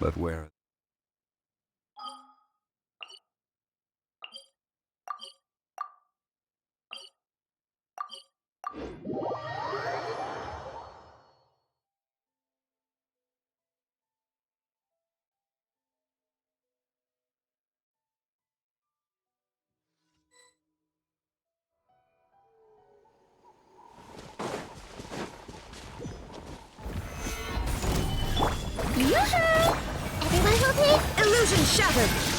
But where? Yoo-hoo! Everyone will be illusion shattered!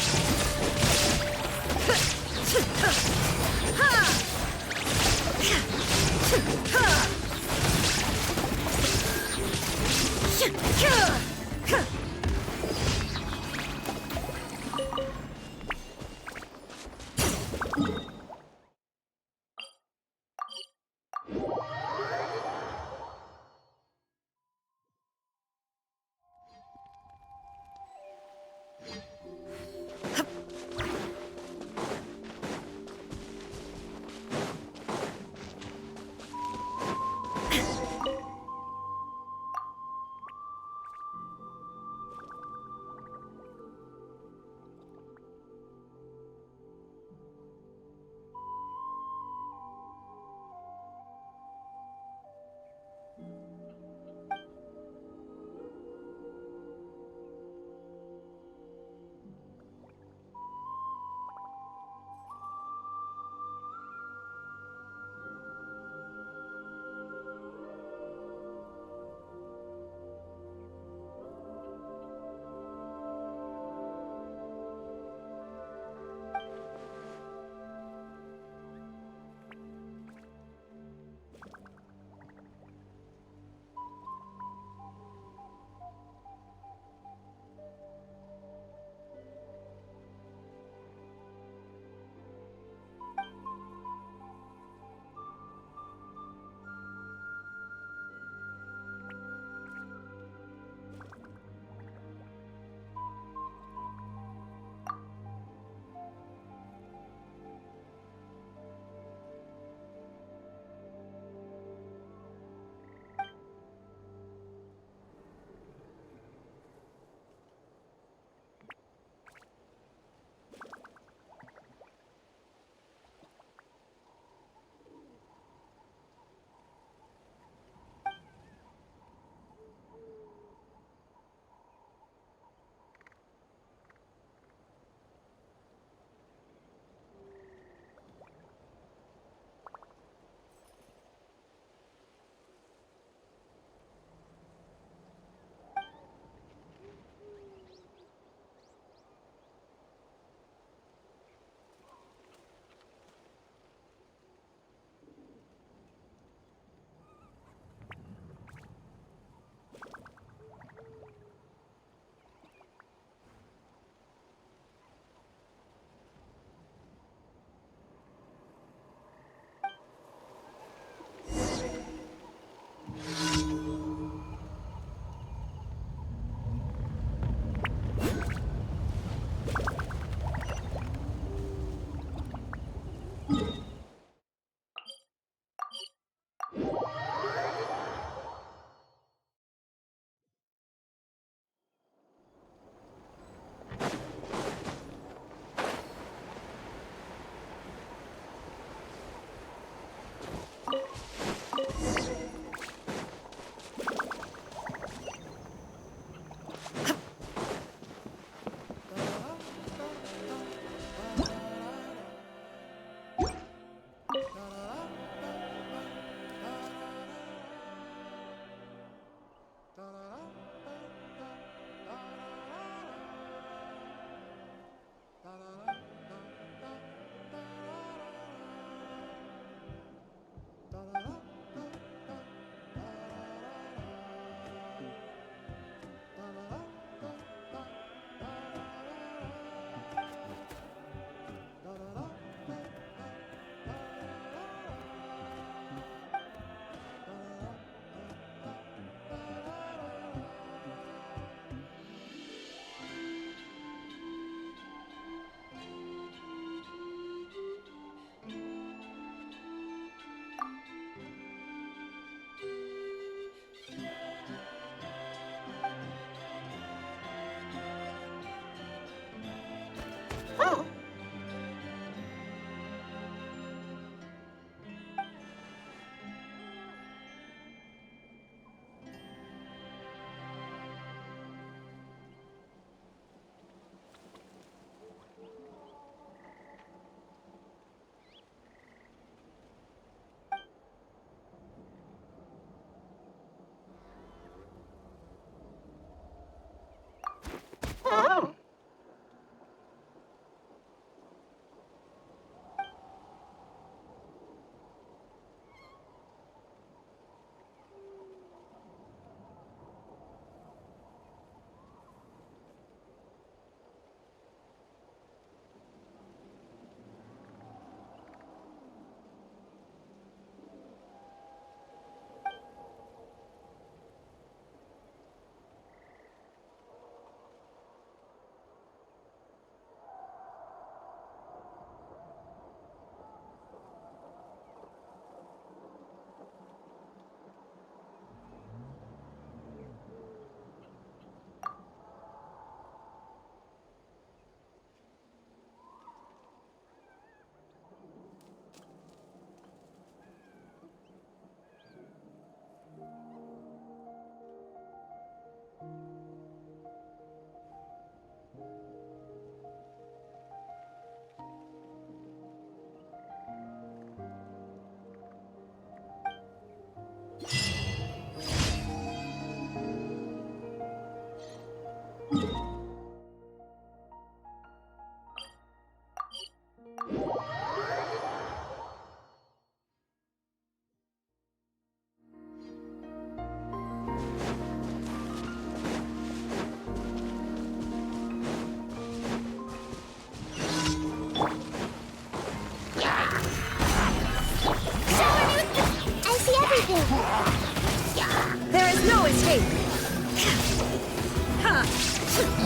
They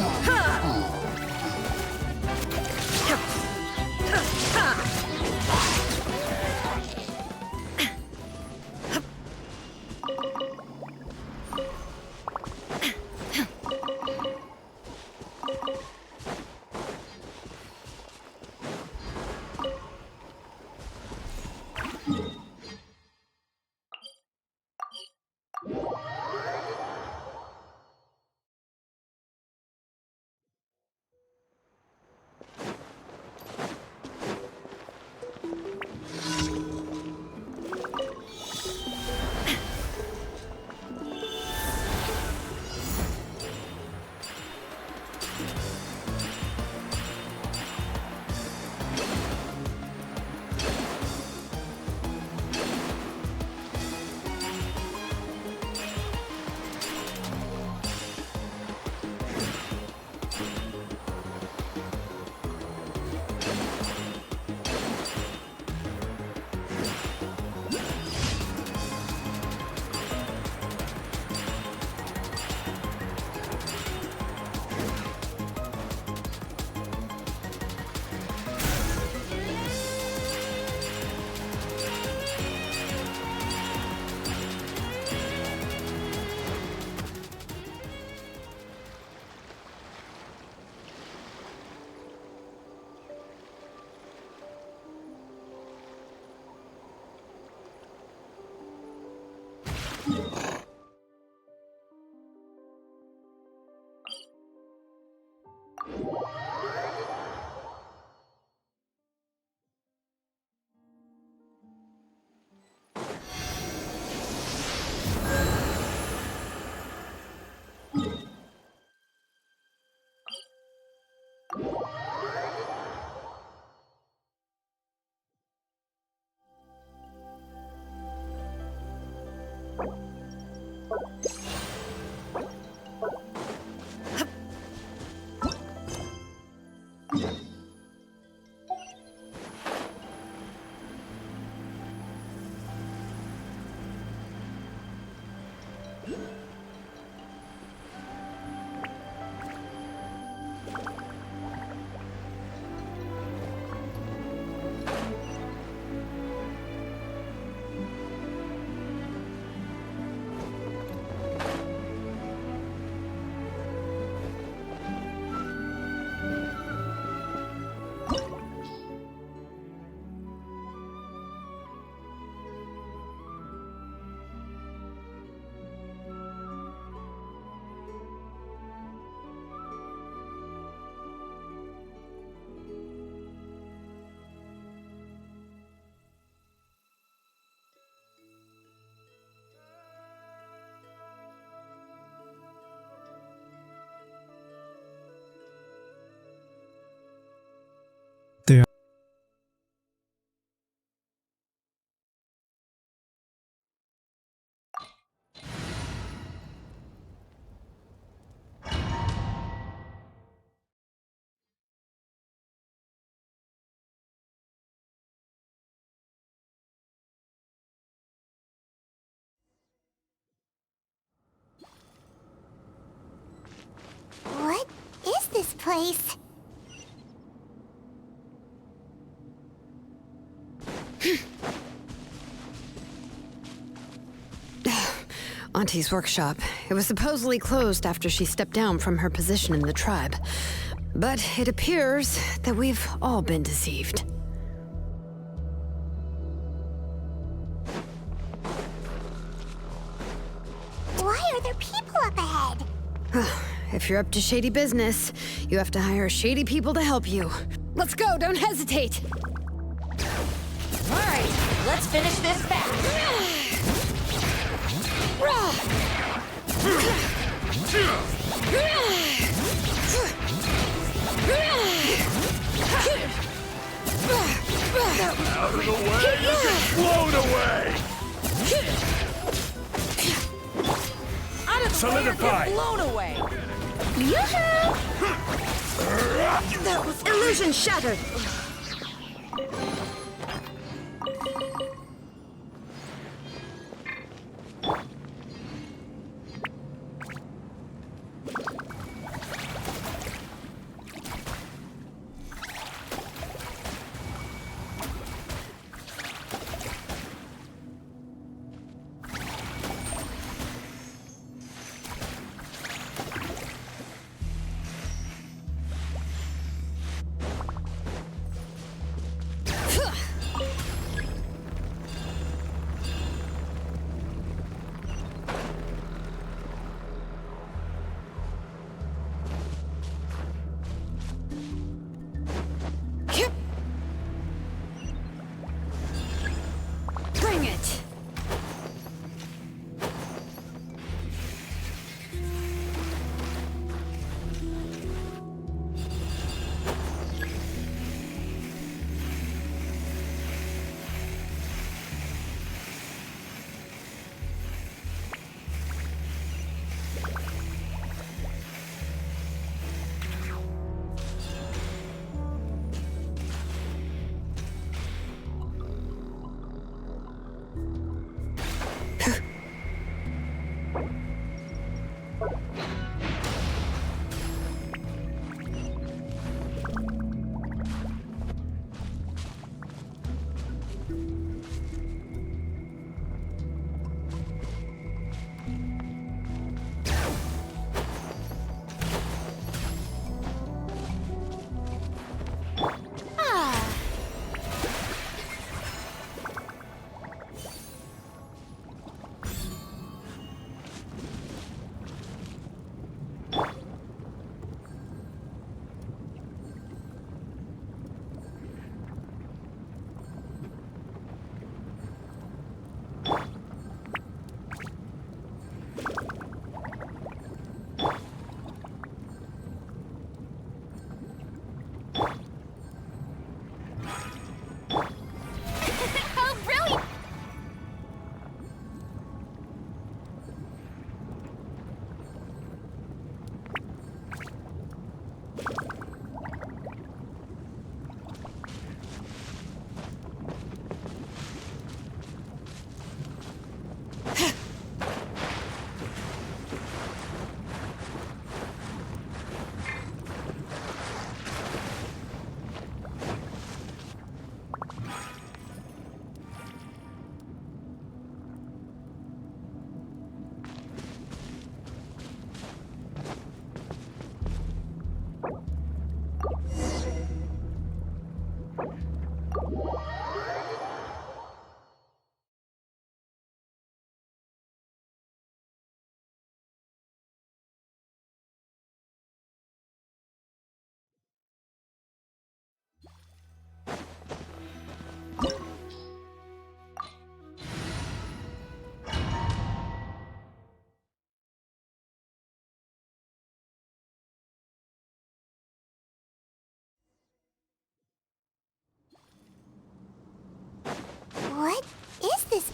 What is this place? Auntie's workshop. It was supposedly closed after she stepped down from her position in the tribe. But it appears that we've all been deceived. Why are there people up ahead? If you're up to shady business, you have to hire shady people to help you. Let's go, don't hesitate! All right, let's finish this fast. Out of the way, you get blown away! Out of the Solidify. way or get blown away. Yoo-hoo! That was illusion shattered!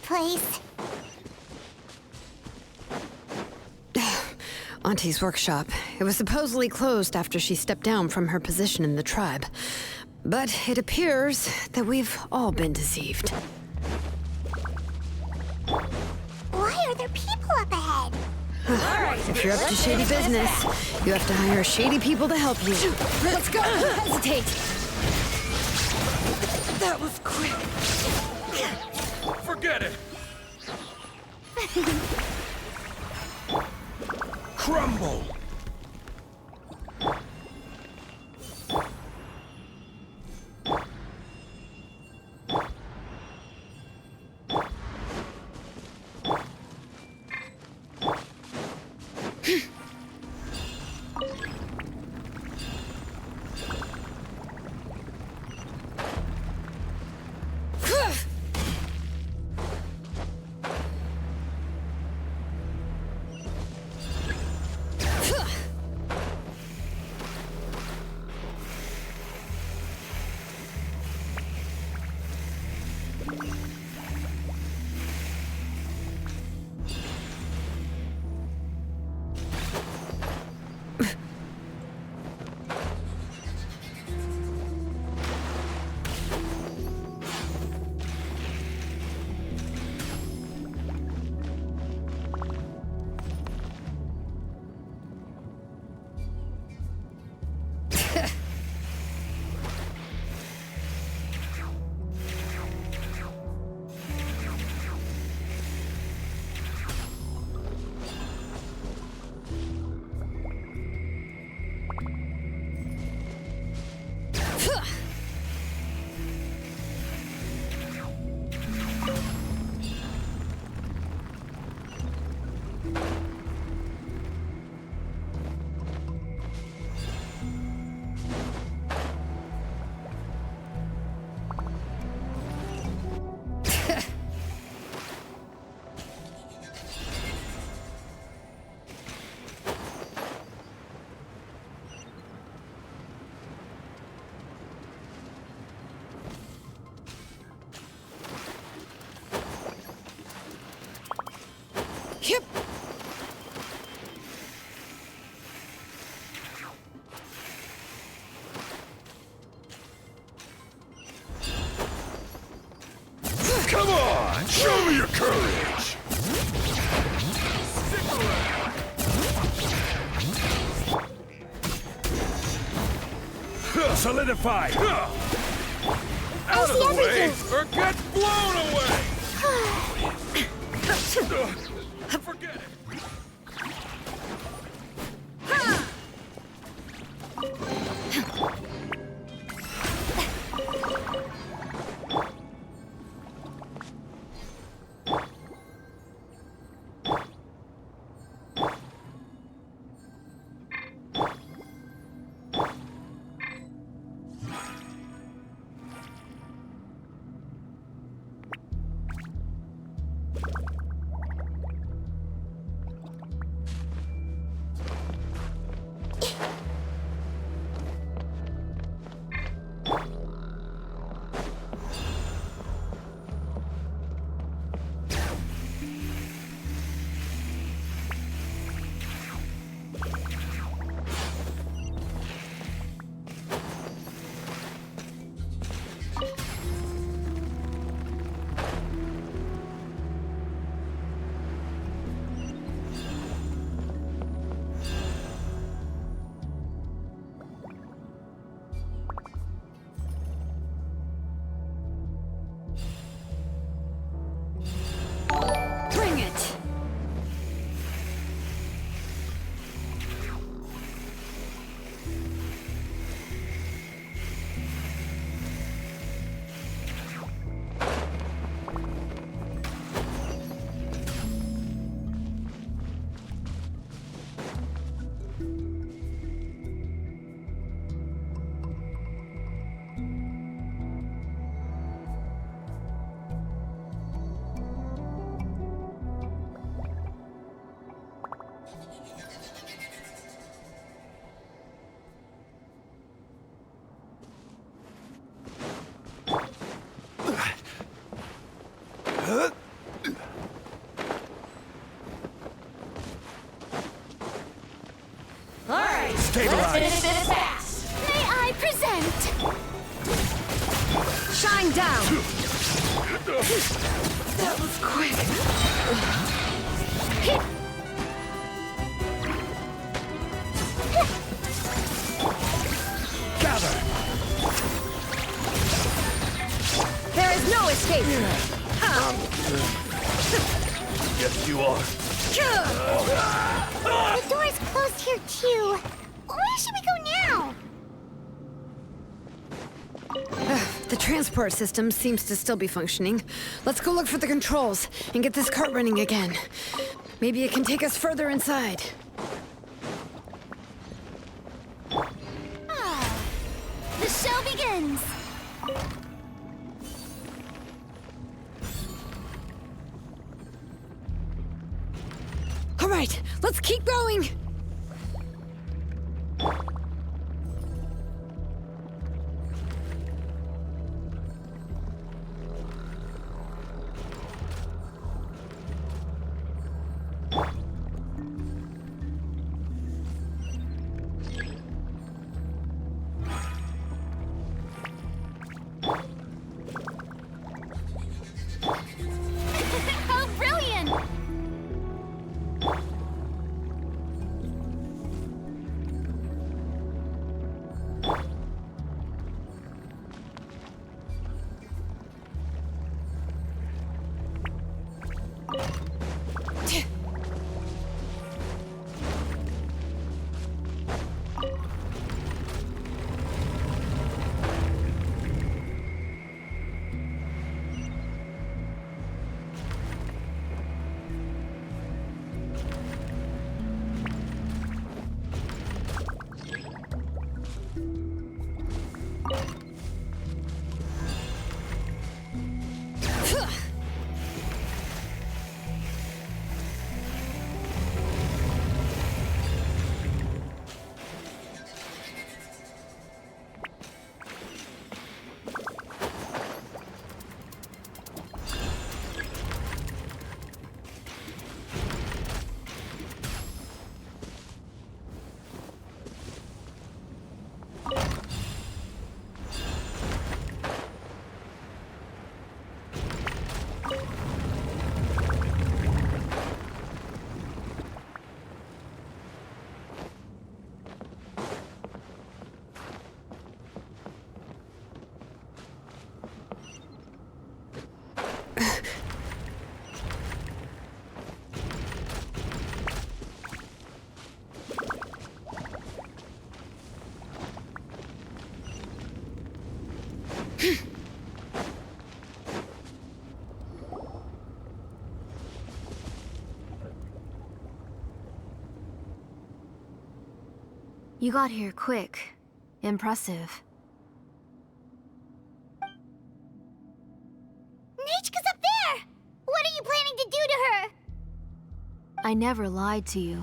place? Auntie's workshop. It was supposedly closed after she stepped down from her position in the tribe. But it appears that we've all been deceived. Why are there people up ahead? If you're up to shady business, you have to hire shady people to help you. Let's go! Hesitate! That was quick. Forget it! Crumble! Yep. Come on! Show me your courage! Stick around! Solidify! Out of the way, or get blown away! Forget it! Stabilize. finish this fast. May I present? Shine down! That was quick. Gather. There is no escape! Yes, you are. The door's closed here too. Where should we go now? The transport system seems to still be functioning. Let's go look for the controls and get this cart running again. Maybe it can take us further inside. The show begins. All right, let's keep going! How brilliant! You got here quick. Impressive. Nechka's up there! What are you planning to do to her? I never lied to you.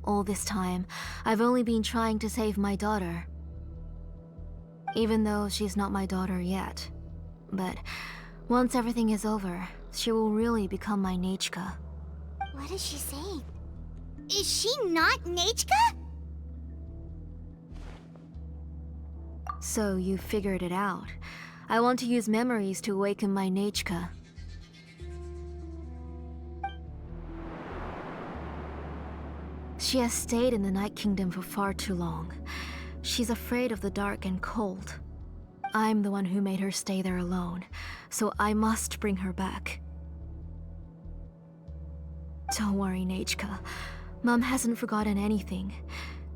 All this time, I've only been trying to save my daughter. Even though she's not my daughter yet. But once everything is over, she will really become my Nechka. What is she saying? Is she not Nechka? So you figured it out. I want to use memories to awaken my Nechka. She has stayed in the Night Kingdom for far too long. She's afraid of the dark and cold. I'm the one who made her stay there alone, so I must bring her back. Don't worry, Nechka. Mom hasn't forgotten anything.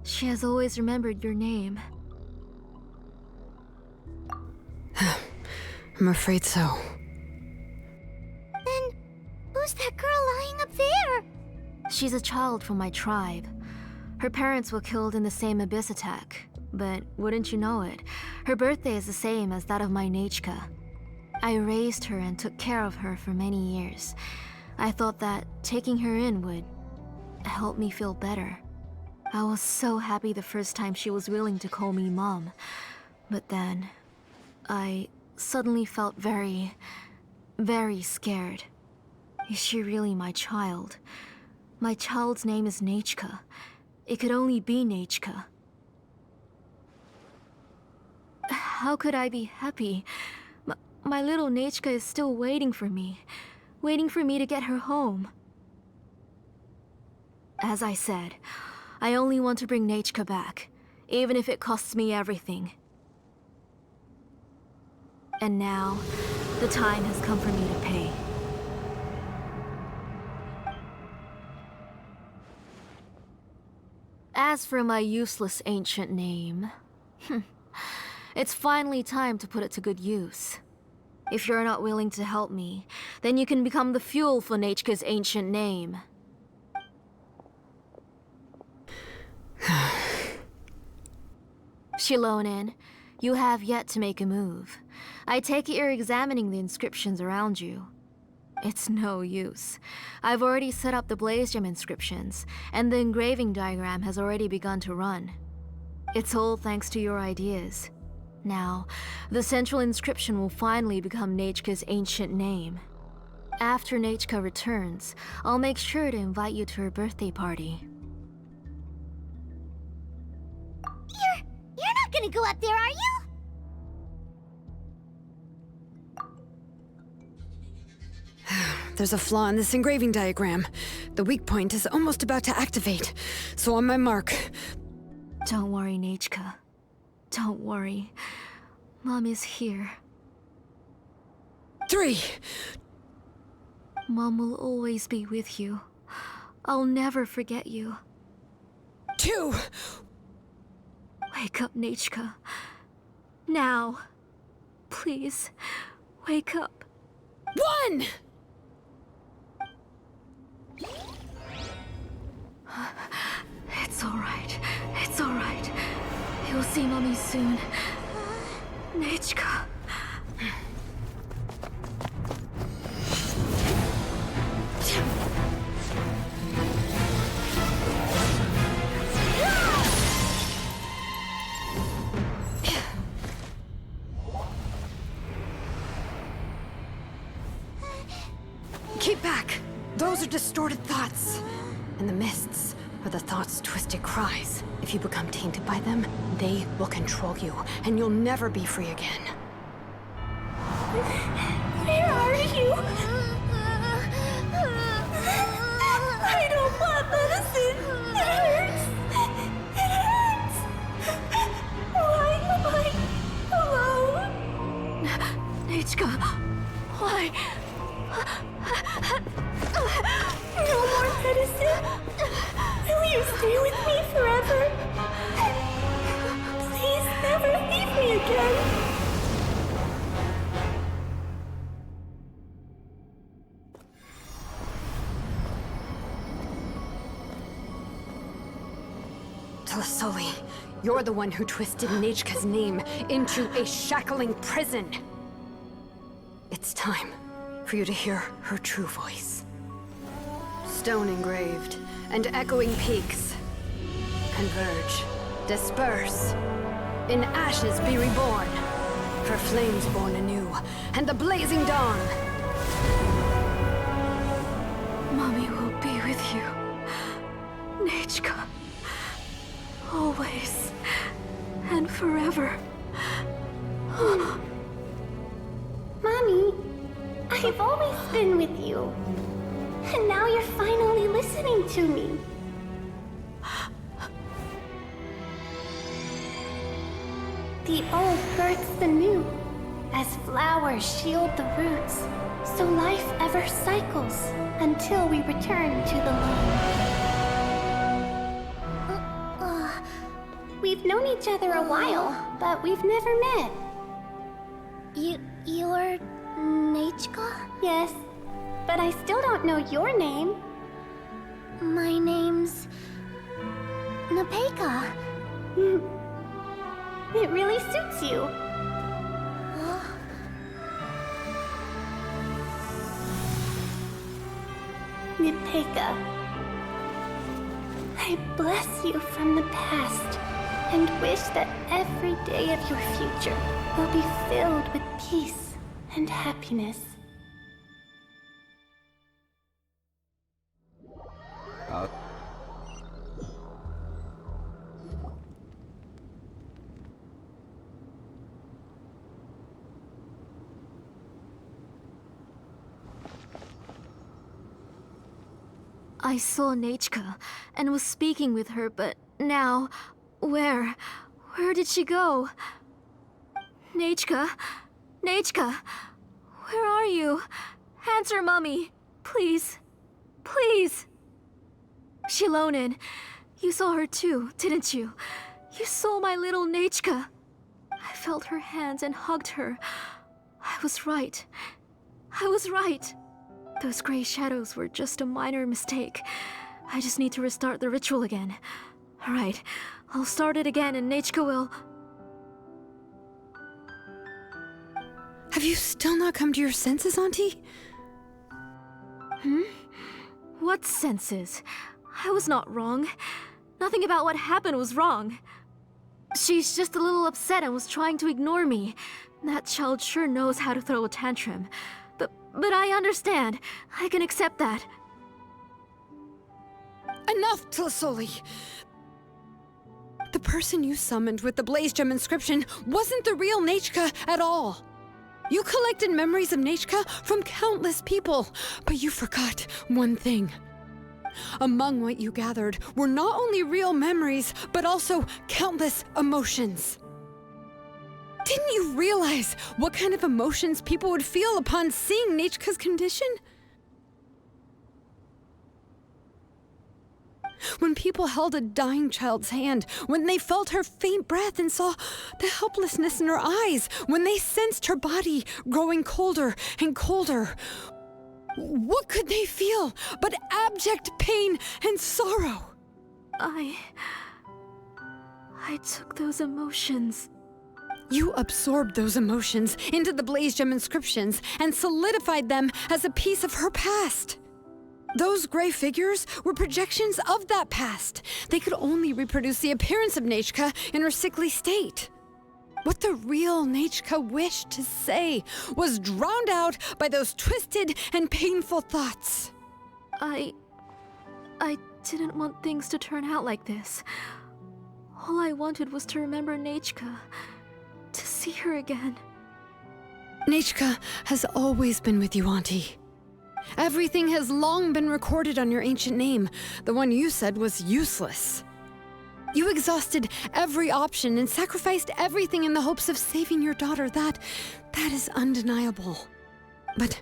She has always remembered your name. I'm afraid so. Then, who's that girl lying up there? She's a child from my tribe. Her parents were killed in the same abyss attack. But wouldn't you know it, her birthday is the same as that of my Nechka. I raised her and took care of her for many years. I thought that taking her in would help me feel better. I was so happy the first time she was willing to call me Mom. But then, I suddenly felt very, very scared. Is she really my child? My child's name is Nechka. It could only be Nechka. how could I be happy? My little Nechka is still waiting for me to get her home. As I said, I only want to bring Nechka back, even if it costs me everything. And now, the time has come for me to pay. As for my useless ancient name, it's finally time to put it to good use. If you're not willing to help me, then you can become the fuel for Nechka's ancient name. Shilonen, you have yet to make a move. I take it you're examining the inscriptions around you. It's no use. I've already set up the Blaze Gem inscriptions, and the engraving diagram has already begun to run. It's all thanks to your ideas. Now, the central inscription will finally become Nechka's ancient name. After Nechka returns, I'll make sure to invite you to her birthday party. You're not gonna go up there, are you? There's a flaw in this engraving diagram. The weak point is almost about to activate. So on my mark. Don't worry, Nechka. Don't worry. Mom is here. 3. Mom will always be with you. I'll never forget you. 2. Wake up, Nechka. Now. Please, wake up. 1. It's alright. It's alright. You'll see Mommy soon. Nechka. Keep back! Those are distorted thoughts. And the mists are the thoughts' twisted cries. If you become tainted by them, they will control you, and you'll never be free again. Where are you? I don't want medicine. It hurts. It hurts. Why am I alone? Nechka, why? No more medicine. Will you stay with me forever? Please never leave me again. Telasoli, you're the one who twisted Nechka's name into a shackling prison. It's time for you to hear her true voice. Stone engraved and echoing peaks converge, disperse, in ashes be reborn, for flames born anew, and the blazing dawn. Mommy will be with you. Nechka. Always. And forever. Mommy, I've always been with you. And now you're finally listening to me. The old births the new, as flowers shield the roots, so life ever cycles until we return to the loam. We've known each other a while, but we've never met. You're Nechka? Yes, but I still don't know your name. My name's Nepeka. It really suits you. Nepeka, I bless you from the past and wish that every day of your future will be filled with peace and happiness. I saw Nechka and was speaking with her, but now, where did she go? Nechka? Nechka? Where are you? Answer, Mummy. Please. Please. Shilonen, you saw her too, didn't you? You saw my little Nechka. I felt her hands and hugged her. I was right. I was right. Those gray shadows were just a minor mistake. I just need to restart the ritual again. Alright, I'll start it again and Nechka will... Have you still not come to your senses, Auntie? What senses? I was not wrong. Nothing about what happened was wrong. She's just a little upset and was trying to ignore me. That child sure knows how to throw a tantrum. But I understand. I can accept that. Enough, Tlasoli! The person you summoned with the Blaze Gem inscription wasn't the real Nechka at all. You collected memories of Nechka from countless people, but you forgot one thing. Among what you gathered were not only real memories, but also countless emotions. Didn't you realize what kind of emotions people would feel upon seeing Nechka's condition? When people held a dying child's hand, when they felt her faint breath and saw the helplessness in her eyes, when they sensed her body growing colder and colder, what could they feel but abject pain and sorrow? I took those emotions. You absorbed those emotions into the Blaze Gem inscriptions and solidified them as a piece of her past. Those gray figures were projections of that past. They could only reproduce the appearance of Nechka in her sickly state. What the real Nechka wished to say was drowned out by those twisted and painful thoughts. I didn't want things to turn out like this. All I wanted was to remember Nechka, to see her again. Nechka has always been with you, Auntie. Everything has long been recorded on your ancient name, the one you said was useless. You exhausted every option and sacrificed everything in the hopes of saving your daughter. That is undeniable. But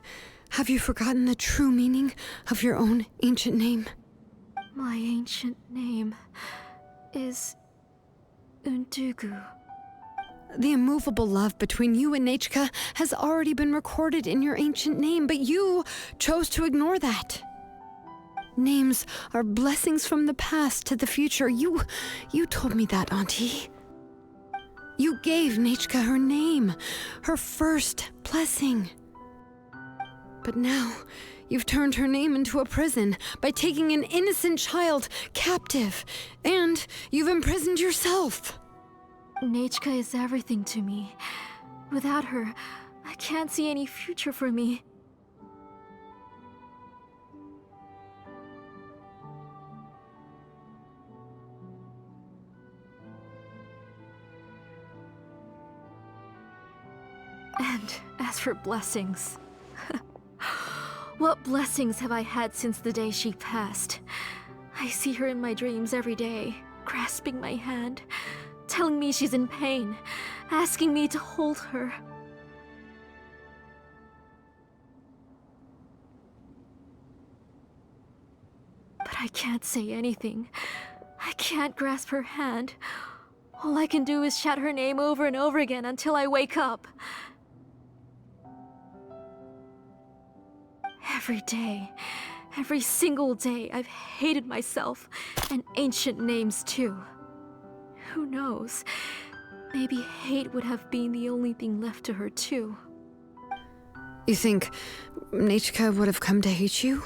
have you forgotten the true meaning of your own ancient name? My ancient name is Undugu. The immovable love between you and Nechka has already been recorded in your ancient name, but you chose to ignore that. Names are blessings from the past to the future. You told me that, Auntie. You gave Nechka her name, her first blessing. But now, you've turned her name into a prison by taking an innocent child captive, and you've imprisoned yourself. Nechka is everything to me. Without her, I can't see any future for me. And as for blessings, what blessings have I had since the day she passed? I see her in my dreams every day, grasping my hand, telling me she's in pain, asking me to hold her. But I can't say anything. I can't grasp her hand. All I can do is shout her name over and over again until I wake up. Every day, every single day, I've hated myself, and ancient names too. Who knows? Maybe hate would have been the only thing left to her too. You think Nechka would have come to hate you?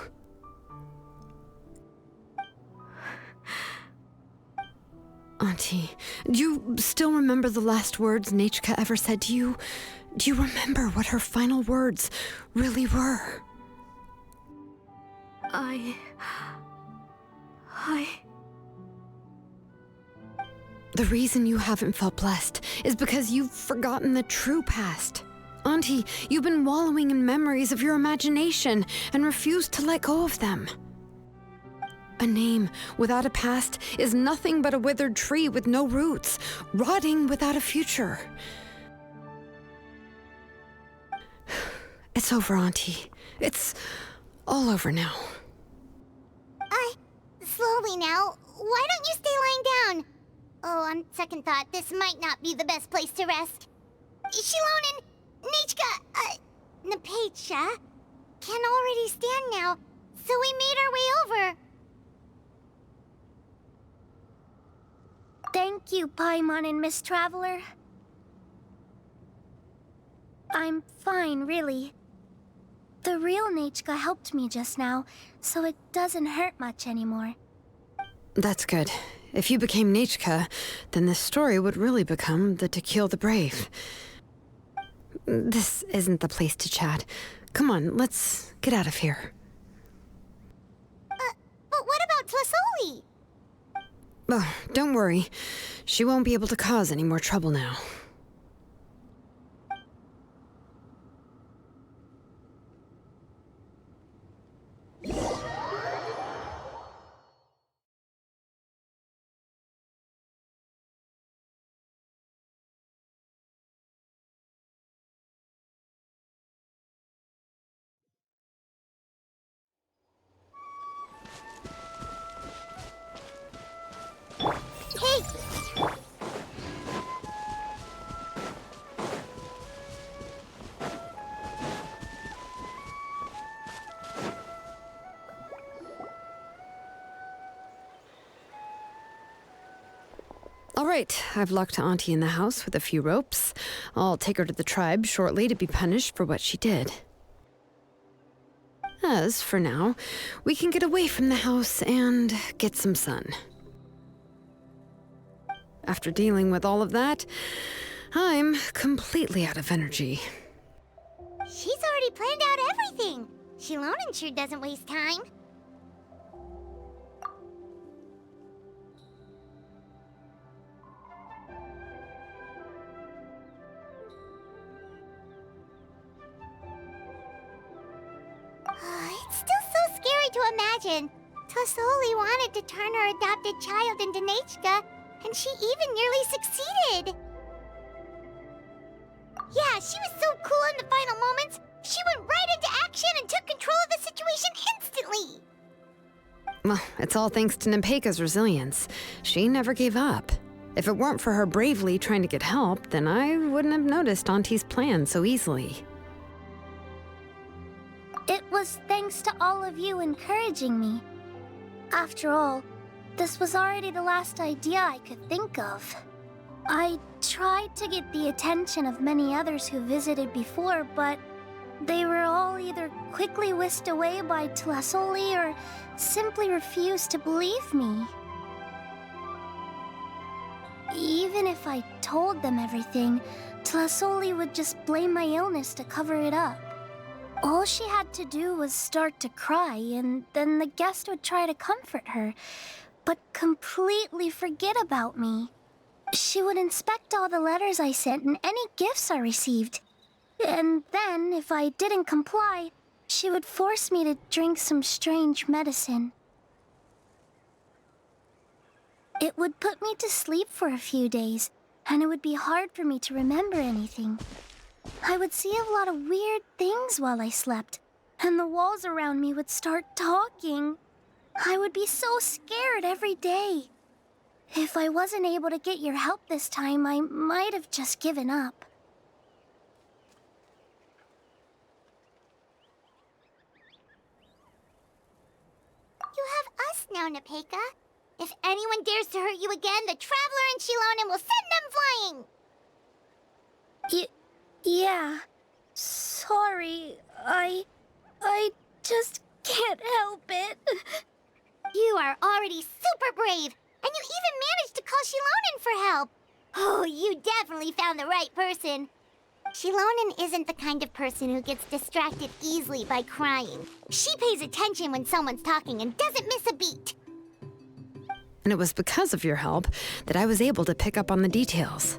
Auntie, do you still remember the last words Nechka ever said to you? Do you remember what her final words really were? The reason you haven't felt blessed is because you've forgotten the true past. Auntie, you've been wallowing in memories of your imagination and refused to let go of them. a name without a past is nothing but a withered tree with no roots, rotting without a future. It's over, Auntie. It's all over now. Slowly now. Why don't you stay lying down? Oh, on second thought, this might not be the best place to rest. Shilonen, Nichka, Napecha can already stand now, so we made our way over. Thank you, Paimon and Miss Traveler. I'm fine, really. The real Nichka helped me just now, so it doesn't hurt much anymore. That's good. If you became Nichka, then this story would really become the To Kill the Brave. This isn't the place to chat. Come on, let's get out of here. But what about Tlasoli? Oh, don't worry. She won't be able to cause any more trouble now. Hey! All right, I've locked Auntie in the house with a few ropes. I'll take her to the tribe shortly to be punished for what she did. As for now, we can get away from the house and get some sun. After dealing with all of that, I'm completely out of energy. She's already planned out everything. Shilonen sure doesn't waste time. It's still so scary to imagine. Tlasoli wanted to turn her adopted child into Nechka, and she even nearly succeeded. Yeah, she was so cool in the final moments. She went right into action and took control of the situation instantly. Well, it's all thanks to Nempeka's resilience. She never gave up. If it weren't for her bravely trying to get help, then I wouldn't have noticed Auntie's plan so easily. It was thanks to all of you encouraging me. After all, this was already the last idea I could think of. I tried to get the attention of many others who visited before, but they were all either quickly whisked away by Tlasoli or simply refused to believe me. Even if I told them everything, Tlasoli would just blame my illness to cover it up. All she had to do was start to cry, and then the guest would try to comfort her, but completely forget about me. She would inspect all the letters I sent and any gifts I received. And then, if I didn't comply, she would force me to drink some strange medicine. It would put me to sleep for a few days, and it would be hard for me to remember anything. I would see a lot of weird things while I slept, and the walls around me would start talking. I would be so scared every day. If I wasn't able to get your help this time, I might have just given up. You have us now, Nepeka. If anyone dares to hurt you again, the Traveler and Shilonen will send them flying! Yeah. Sorry, I just can't help it. You are already super brave, and you even managed to call Shilonen for help. Oh, you definitely found the right person. Shilonen isn't the kind of person who gets distracted easily by crying. She pays attention when someone's talking and doesn't miss a beat. And it was because of your help that I was able to pick up on the details.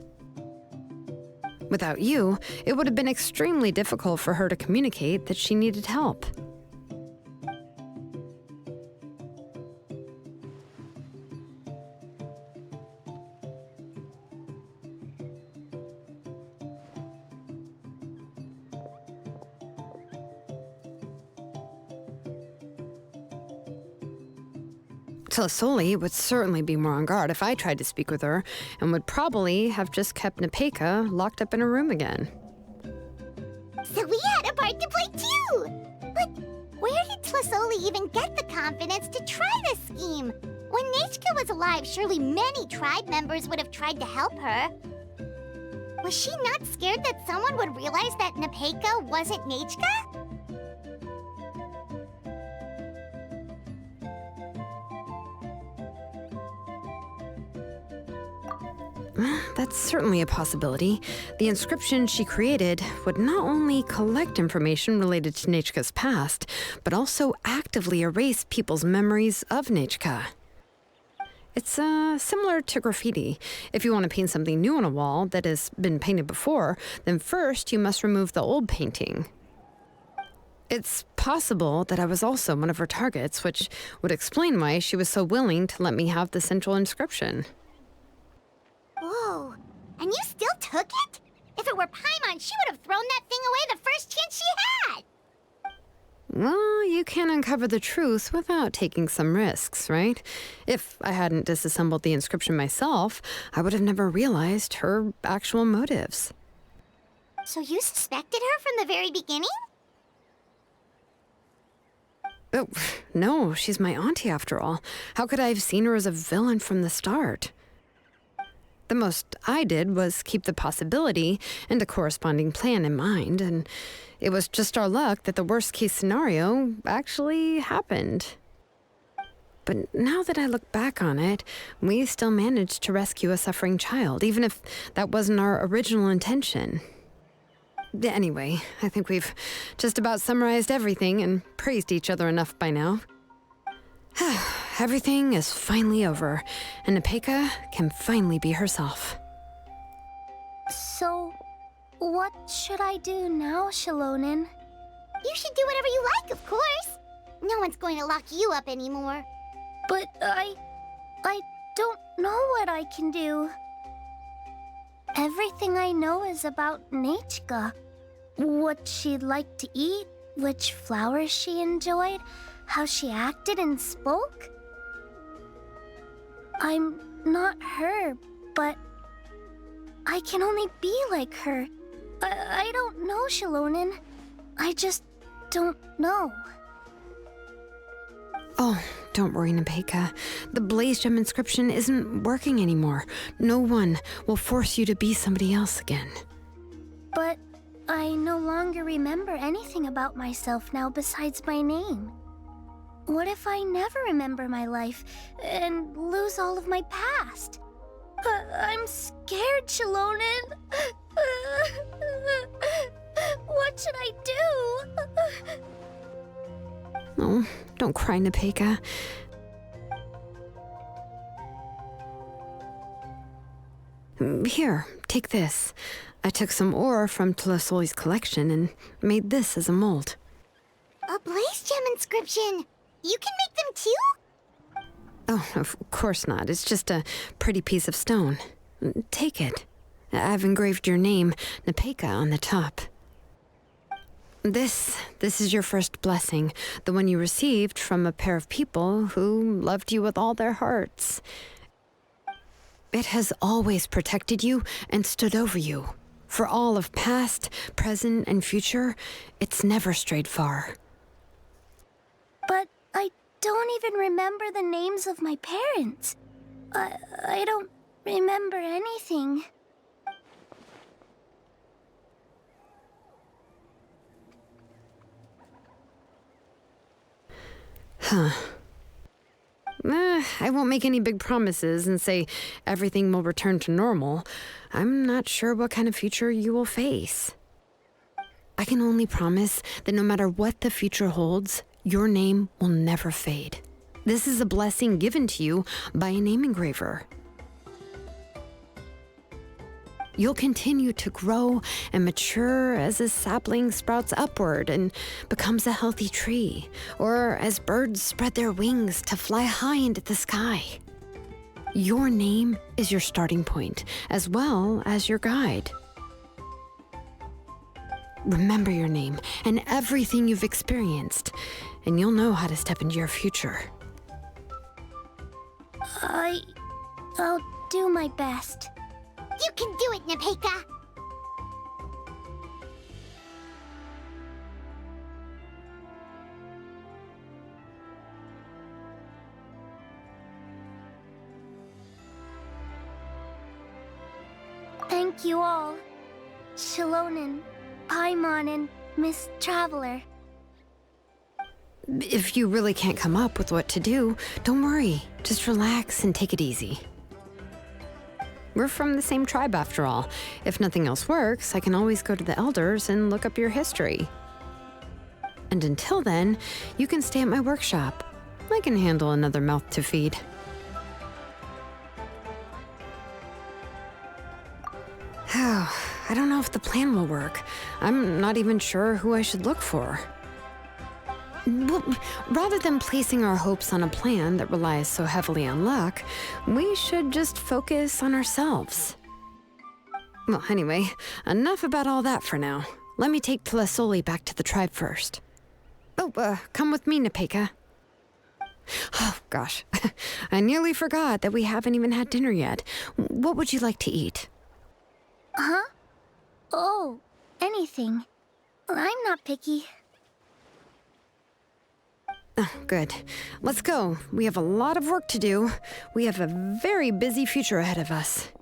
Without you, it would have been extremely difficult for her to communicate that she needed help. Tlasoli would certainly be more on guard if I tried to speak with her, and would probably have just kept Nepeka locked up in a room again. So we had a part to play too! But where did Tlasoli even get the confidence to try this scheme? When Nechka was alive, surely many tribe members would have tried to help her. Was she not scared that someone would realize that Nepeka wasn't Nechka? That's certainly a possibility. The inscription she created would not only collect information related to Nechka's past, but also actively erase people's memories of Nechka. It's similar to graffiti. If you want to paint something new on a wall that has been painted before, then first you must remove the old painting. It's possible that I was also one of her targets, which would explain why she was so willing to let me have the central inscription. Whoa, and you still took it? If it were Paimon, she would have thrown that thing away the first chance she had! Well, you can't uncover the truth without taking some risks, right? If I hadn't disassembled the inscription myself, I would have never realized her actual motives. So you suspected her from the very beginning? Oh, no, she's my auntie after all. How could I have seen her as a villain from the start? The most I did was keep the possibility and a corresponding plan in mind, and it was just our luck that the worst-case scenario actually happened. But now that I look back on it, we still managed to rescue a suffering child, even if that wasn't our original intention. Anyway, I think we've just about summarized everything and praised each other enough by now. Everything is finally over, and Nepeka can finally be herself. So, what should I do now, Shalonin? You should do whatever you like, of course. No one's going to lock you up anymore. But I don't know what I can do. Everything I know is about Nechka. What she liked to eat, which flowers she enjoyed, how she acted and spoke. I'm not her, but I can only be like her. I don't know, Shalonin. I just don't know. Oh, don't worry, Nepeka. The Blaze Gem inscription isn't working anymore. No one will force you to be somebody else again. But I no longer remember anything about myself now besides my name. What if I never remember my life and lose all of my past? I'm scared, Shalonin. What should I do? Oh, don't cry, Nepeka. Here, take this. I took some ore from Tlasoli's collection and made this as a mold. A Blaze Gem inscription! You can make them too? Oh, of course not. It's just a pretty piece of stone. Take it. I've engraved your name, Nepeka, on the top. This is your first blessing, the one you received from a pair of people who loved you with all their hearts. It has always protected you and stood over you. For all of past, present, and future, it's never strayed far. But I don't even remember the names of my parents. I don't remember anything. I won't make any big promises and say everything will return to normal. I'm not sure what kind of future you will face. I can only promise that no matter what the future holds, your name will never fade. This is a blessing given to you by a name engraver. You'll continue to grow and mature as a sapling sprouts upward and becomes a healthy tree, or as birds spread their wings to fly high into the sky. Your name is your starting point, as well as your guide. Remember your name and everything you've experienced, and you'll know how to step into your future. I'll do my best. You can do it, Nepeka! Thank you all. Shilonen, Paimon, and Miss Traveler. If you really can't come up with what to do, don't worry. Just relax and take it easy. We're from the same tribe after all. If nothing else works, I can always go to the elders and look up your history. And until then, you can stay at my workshop. I can handle another mouth to feed. I don't know if the plan will work. I'm not even sure who I should look for. Well, rather than placing our hopes on a plan that relies so heavily on luck, we should just focus on ourselves. Well, anyway, enough about all that for now. Let me take Tlasoli back to the tribe first. Oh, come with me, Nepeka. Oh, gosh. I nearly forgot that we haven't even had dinner yet. What would you like to eat? Huh? Oh, anything. I'm not picky. Oh, good. Let's go. We have a lot of work to do. We have a very busy future ahead of us.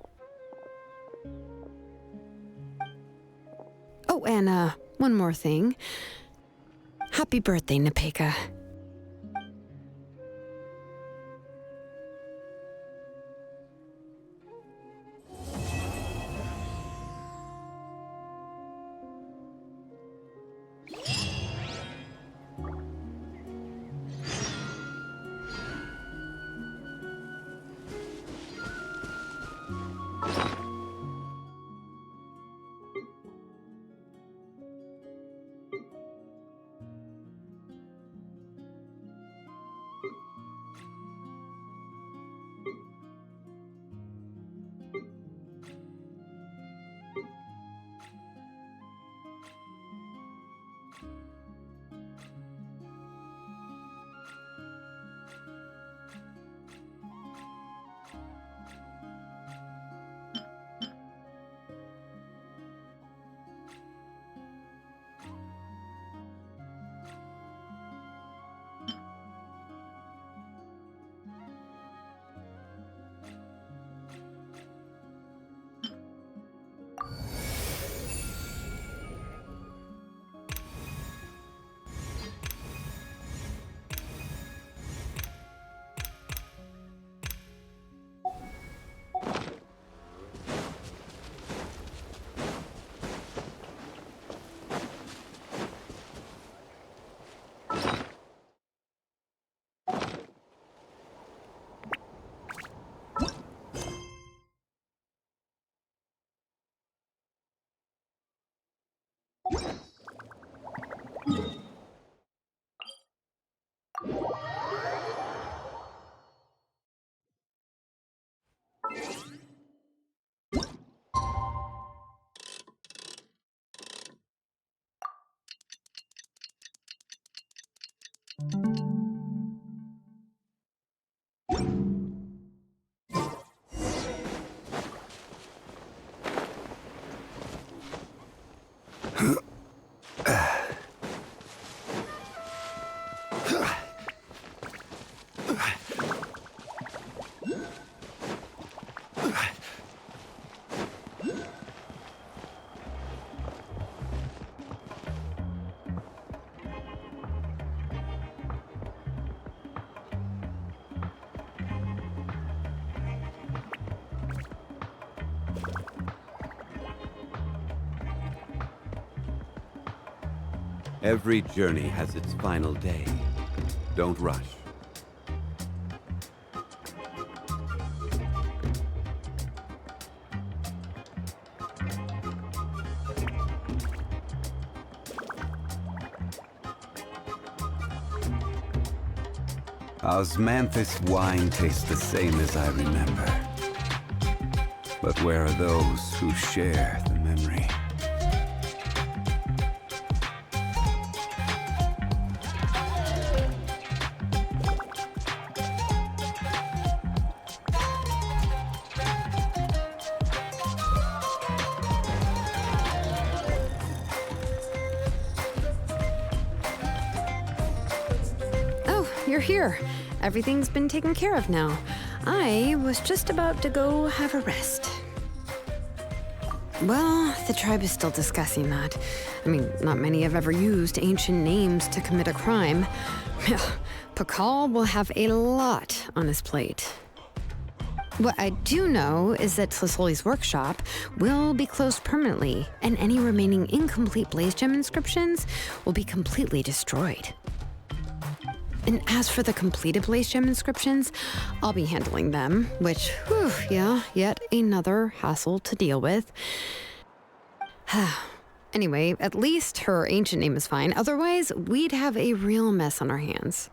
Oh, and one more thing. Happy birthday, Nepeka. Every journey has its final day. Don't rush. Osmanthus wine tastes the same as I remember. But where are those who share the memory? you're here. Everything's been taken care of now. I was just about to go have a rest. Well, the tribe is still discussing that. I mean, not many have ever used ancient names to commit a crime. Pakal will have a lot on his plate. What I do know is that Tlisoli's workshop will be closed permanently, and any remaining incomplete Blaze Gem inscriptions will be completely destroyed. And as for the completed Blaze Gem inscriptions, I'll be handling them, which, whew, yeah, yet another hassle to deal with. Anyway, at least her ancient name is fine. Otherwise, we'd have a real mess on our hands.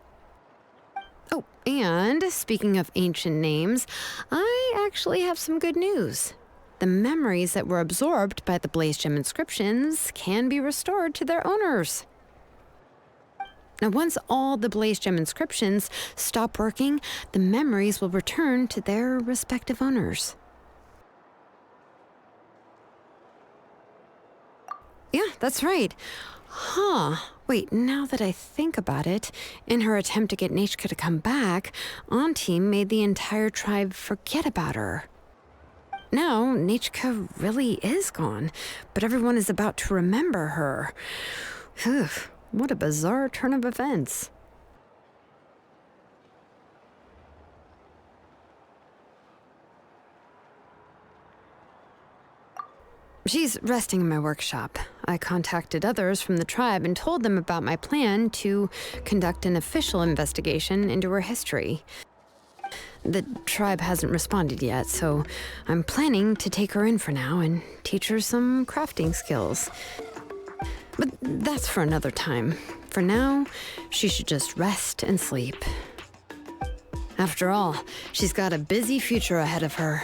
Oh, and speaking of ancient names, I actually have some good news. The memories that were absorbed by the Blaze Gem inscriptions can be restored to their owners. Now, once all the Blaze Gem inscriptions stop working, the memories will return to their respective owners. Yeah, that's right. Wait, now that I think about it, in her attempt to get Nechka to come back, Auntie made the entire tribe forget about her. Now, Nechka really is gone, but everyone is about to remember her. Phew. What a bizarre turn of events. She's resting in my workshop. I contacted others from the tribe and told them about my plan to conduct an official investigation into her history. The tribe hasn't responded yet, so I'm planning to take her in for now and teach her some crafting skills. But that's for another time. For now, she should just rest and sleep. After all, she's got a busy future ahead of her.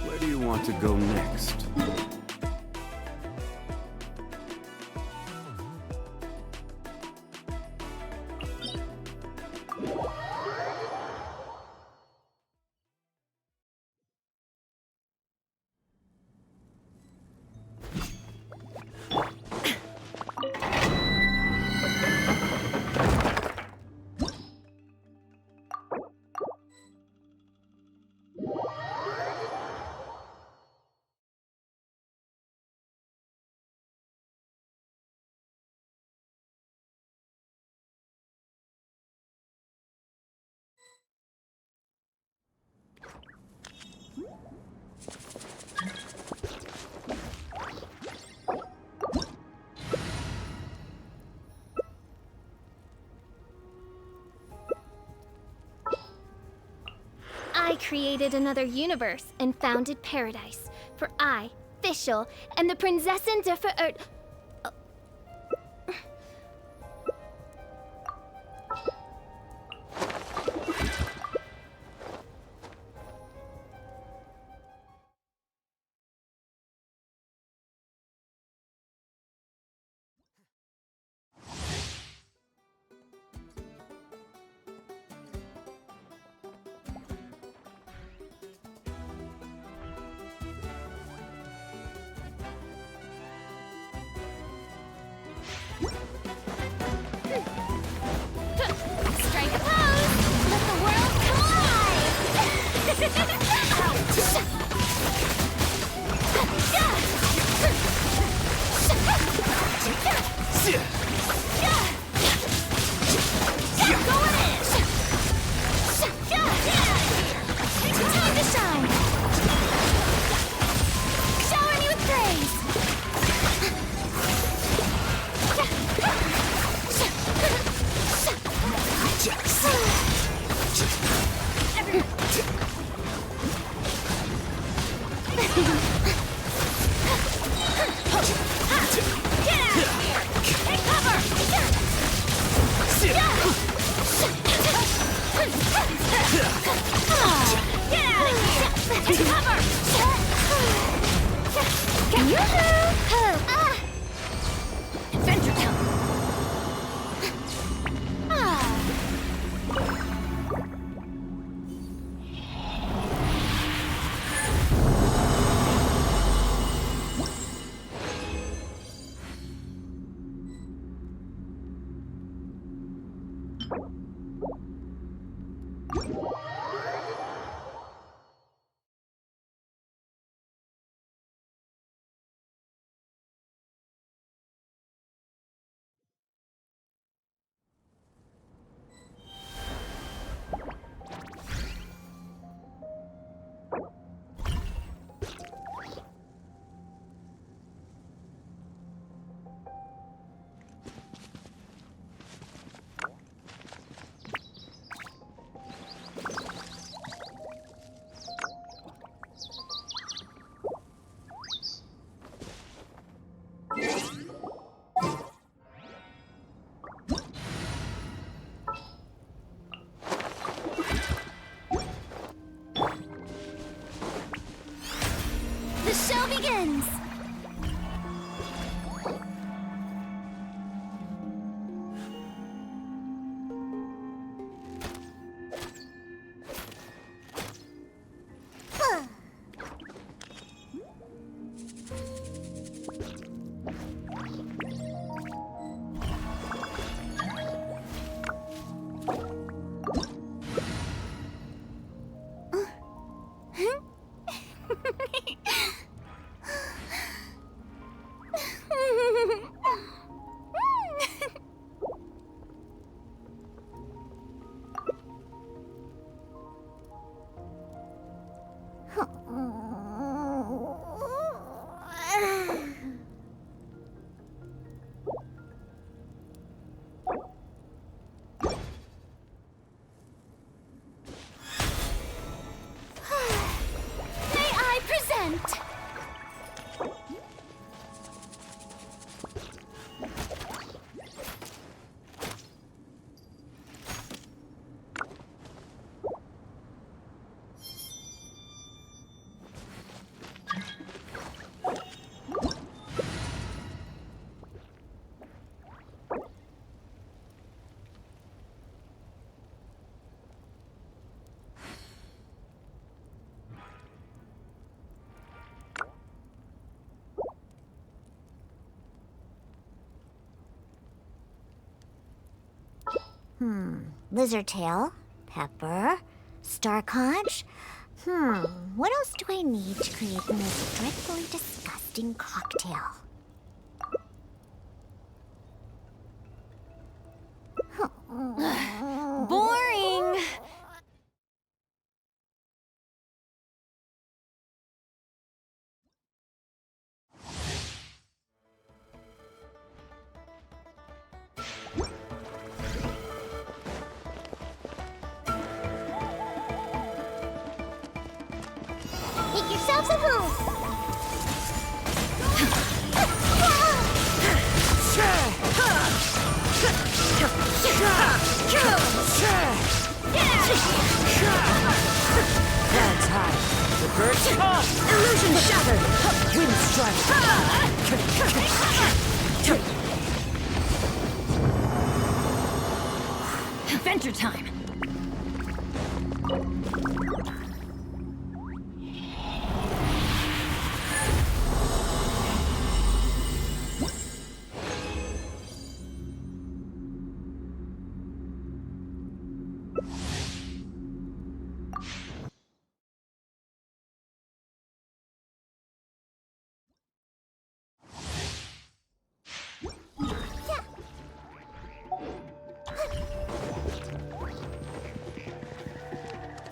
Where do you want to go next? I created another universe and founded paradise. For I, Fischl, am the Prinzessin der Verirrt. Strike a pose! Let the world come alive! Going in! Time to shine! Shower me with praise! Get out of here! Take cover! Adventure time! The show begins! Lizard tail, pepper, star conch. What else do I need to create the most dreadfully disgusting cocktail? Boring! Make yourselves at home! That's high. The birds call. Illusion shattered. Wind strike. Adventure time.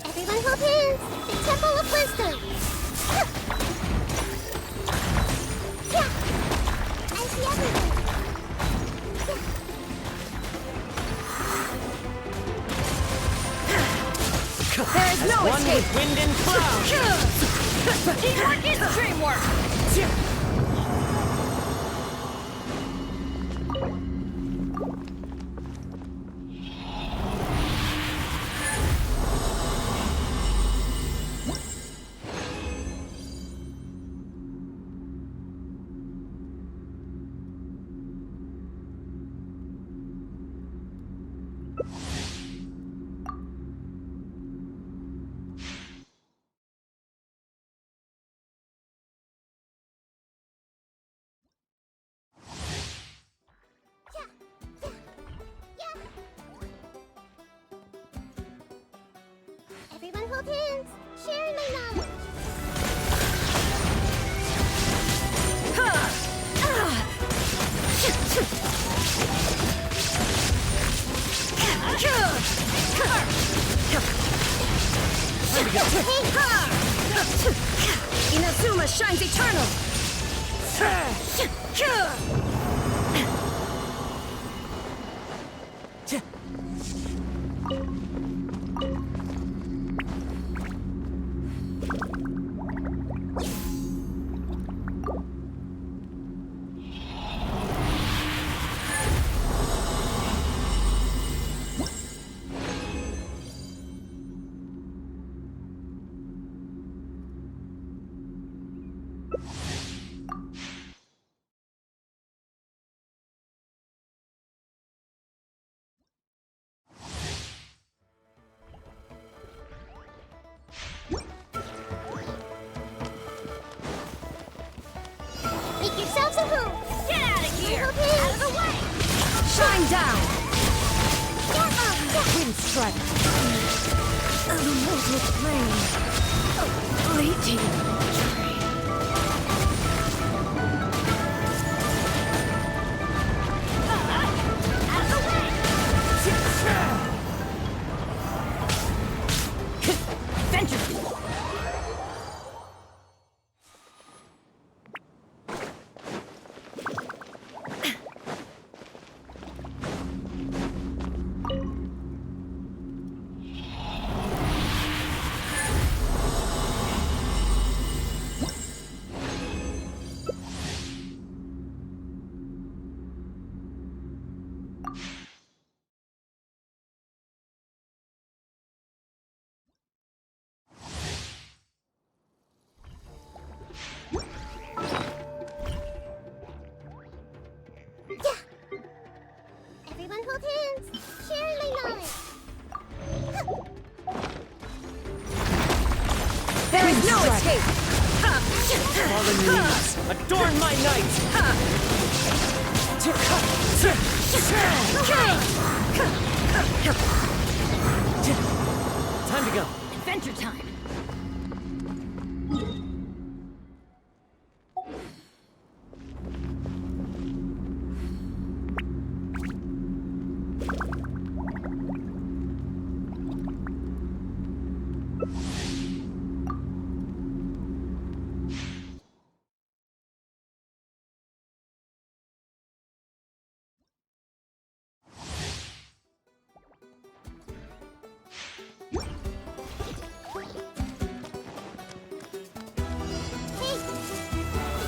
Everyone hold hands! The Temple of Wisdom! Yeah! I see everything! There is no escape. Wind and cloud. Teamwork is dreamwork. hints, sharing my knowledge. Inazuma shines eternal! Make yourselves at home. Get out of here! Little pig. Out of the way! Shine down! Yeah. Wind strike! The mortal flame! Fleeting! Out of the way! Vengeance! Everyone hold hands, sharing my knowledge. There is no escape! Fallen leaves, adorn my night! Time to go. Adventure time!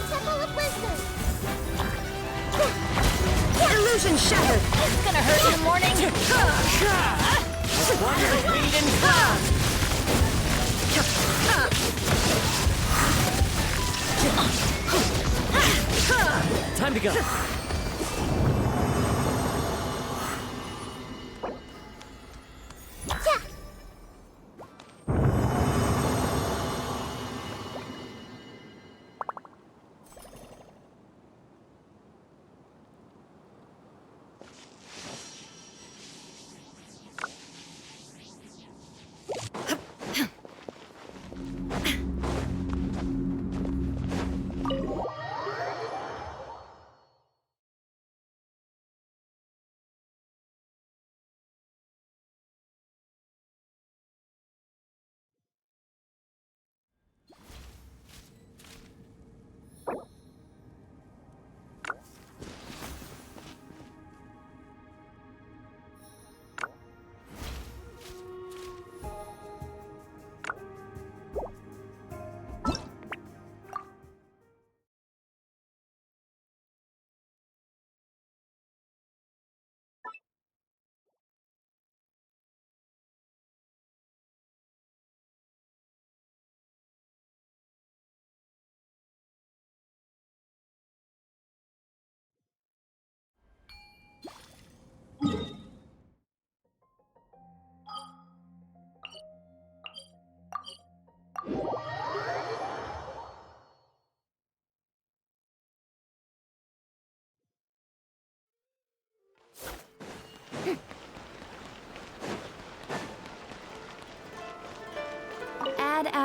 Temple of Wisdom. Illusion shattered! It's gonna hurt in the morning! Wonder wind and cloud! Time to go.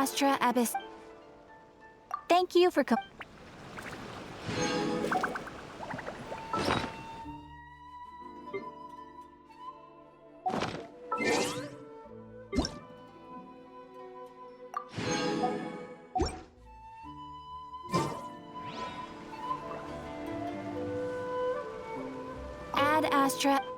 Astra Abyss. Thank you for Ad Astra.